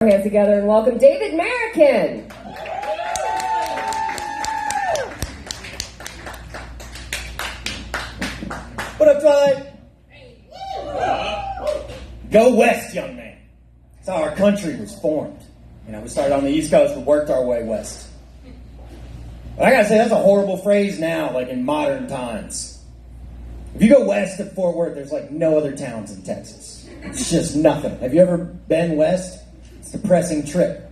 Hands together and welcome David Merriken. What up, Twilight? Go west, young man. That's how our country was formed. We started on the East Coast, but worked our way west. But I gotta say, that's a horrible phrase now, like in modern times. If you go west of Fort Worth, there's like no other towns in Texas. It's just nothing. Have you ever been west? It's a depressing trip.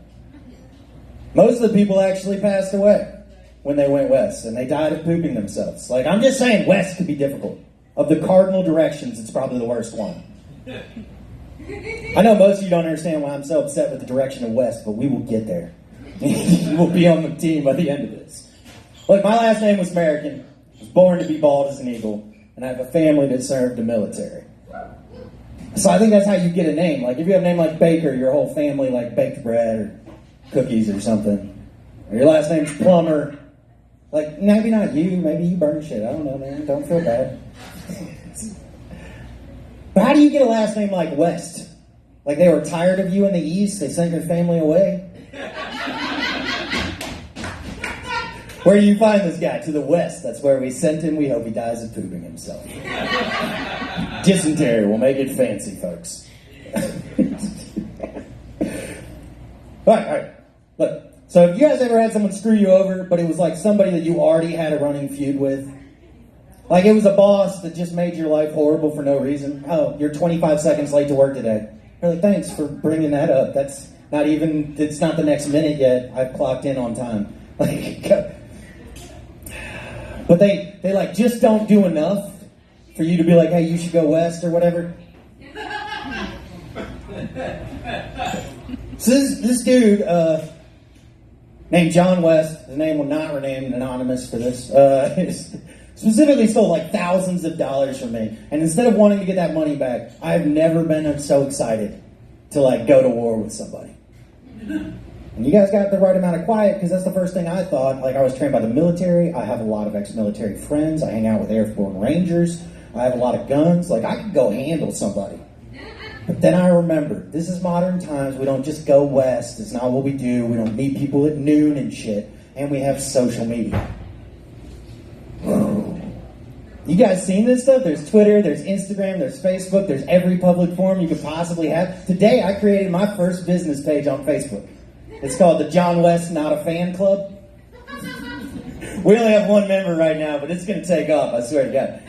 Most of the people actually passed away when they went west, and they died of pooping themselves. Like, I'm just saying, west could be difficult. Of the cardinal directions, it's probably the worst one. I know most of you don't understand why I'm so upset with the direction of west, but we will get there. We'll be on the team by the end of this. Look, my last name was Merriken. I was born to be bald as an eagle, and I have a family that served the military. So I think that's how you get a name. Like, if you have a name like Baker, your whole family like baked bread or cookies or something. Or your last name's Plumber. Like, maybe not you. Maybe you burn shit. I don't know, man. Don't feel bad. But how do you get a last name like West? Like, they were tired of you in the East? They sent your family away? Where do you find this guy? To the West. That's where we sent him. We hope he dies of pooping himself. Dysentery. We'll make it fancy, folks. All right. Look, so have you guys ever had someone screw you over, but it was like somebody that you already had a running feud with? Like, it was a boss that just made your life horrible for no reason. Oh, you're 25 seconds late to work today. You're like, thanks for bringing that up. That's not even, it's not the next minute yet. I've clocked in on time. Like, but they like just don't do enough for you to be like, hey, you should go west or whatever. So this dude named John West, his name will not remain anonymous for this, specifically stole like thousands of dollars from me. And instead of wanting to get that money back, I've never been so excited to like go to war with somebody. And you guys got the right amount of quiet because that's the first thing I thought. Like, I was trained by the military. I have a lot of ex-military friends. I hang out with Airborne Rangers. I have a lot of guns. Like, I could go handle somebody. But then I remembered, this is modern times. We don't just go west. It's not what we do. We don't meet people at noon and shit. And we have social media. You guys seen this stuff? There's Twitter, there's Instagram, there's Facebook, there's every public forum you could possibly have. Today, I created my first business page on Facebook. It's called the John West Not a Fan Club. We only have one member right now, but it's going to take off, I swear to God.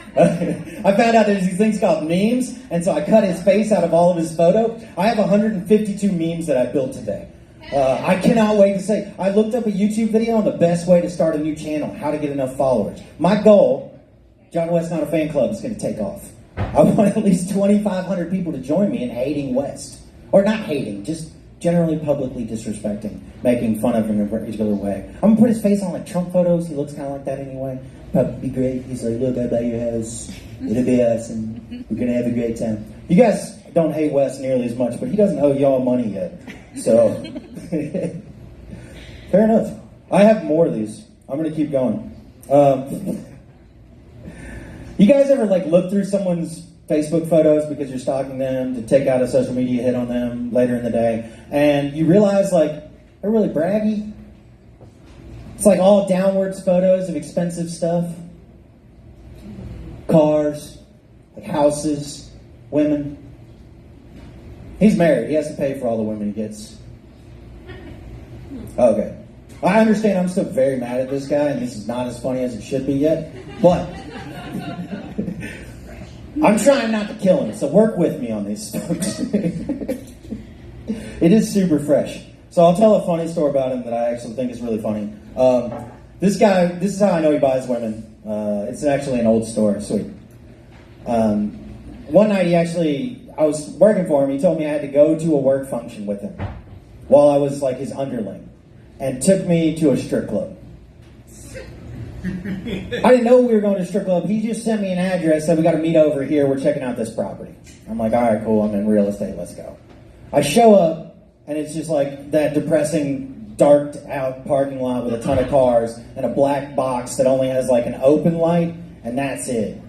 I found out there's these things called memes, and so I cut his face out of all of his photo. I have 152 memes that I built today. I cannot wait to say, I looked up a YouTube video on the best way to start a new channel, how to get enough followers. My goal, John West Not a Fan Club, is going to take off. I want at least 2,500 people to join me in hating West. Or not hating, just generally publicly disrespecting, making fun of him in a particular way. I'm going to put his face on like Trump photos. He looks kind of like that anyway. Probably be great. He's like, look, I buy your house. It'll be us, and we're going to have a great time. You guys don't hate Wes nearly as much, but he doesn't owe y'all money yet. So, fair enough. I have more of these. I'm going to keep going. You guys ever like look through someone's Facebook photos because you're stalking them to take out a social media hit on them later in the day, and you realize like they're really braggy? It's like all downwards photos of expensive stuff. Cars, like houses, women. He's married. He has to pay for all the women he gets. Okay. I understand I'm still very mad at this guy, and this is not as funny as it should be yet, but I'm trying not to kill him, so work with me on these, folks. It is super fresh. So I'll tell a funny story about him that I actually think is really funny. This guy, this is how I know he buys women. It's actually an old story. Sweet. One night I was working for him. He told me I had to go to a work function with him while I was like his underling, and took me to a strip club. I didn't know we were going to a strip club. He just sent me an address, said we got to meet over here. We're checking out this property. I'm like, all right, cool. I'm in real estate. Let's go. I show up, and it's just like that depressing, darked out parking lot with a ton of cars and a black box that only has like an open light, and that's it.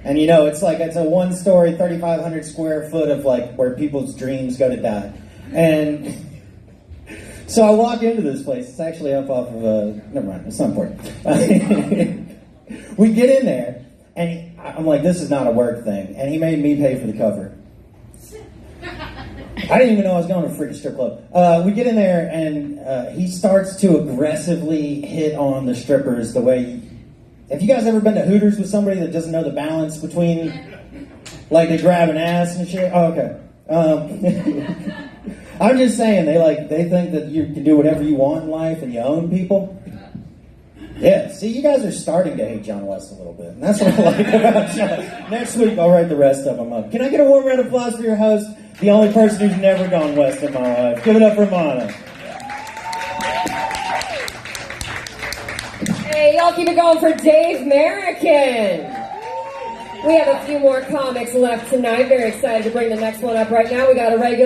And it's like, it's a 1-story, 3,500 square foot of like where people's dreams go to die. And So I walk into this place. It's actually up off of, never mind, it's not important. We get in there, and I'm like, this is not a work thing. And he made me pay for the cover. I didn't even know I was going to a freaking strip club. We get in there, and he starts to aggressively hit on the strippers the way... Have you guys ever been to Hooters with somebody that doesn't know the balance between, like, they grab an ass and shit? Oh, okay. I'm just saying, they think that you can do whatever you want in life and you own people. Yeah, see, you guys are starting to hate John West a little bit. And that's what I like about John. Next week, I'll write the rest of them up. Can I get a warm round of applause for your host, the only person who's never gone west in my life? Give it up for Mana. Hey, y'all keep it going for Dave Merriken. We have a few more comics left tonight. Very excited to bring the next one up right now. We got a regular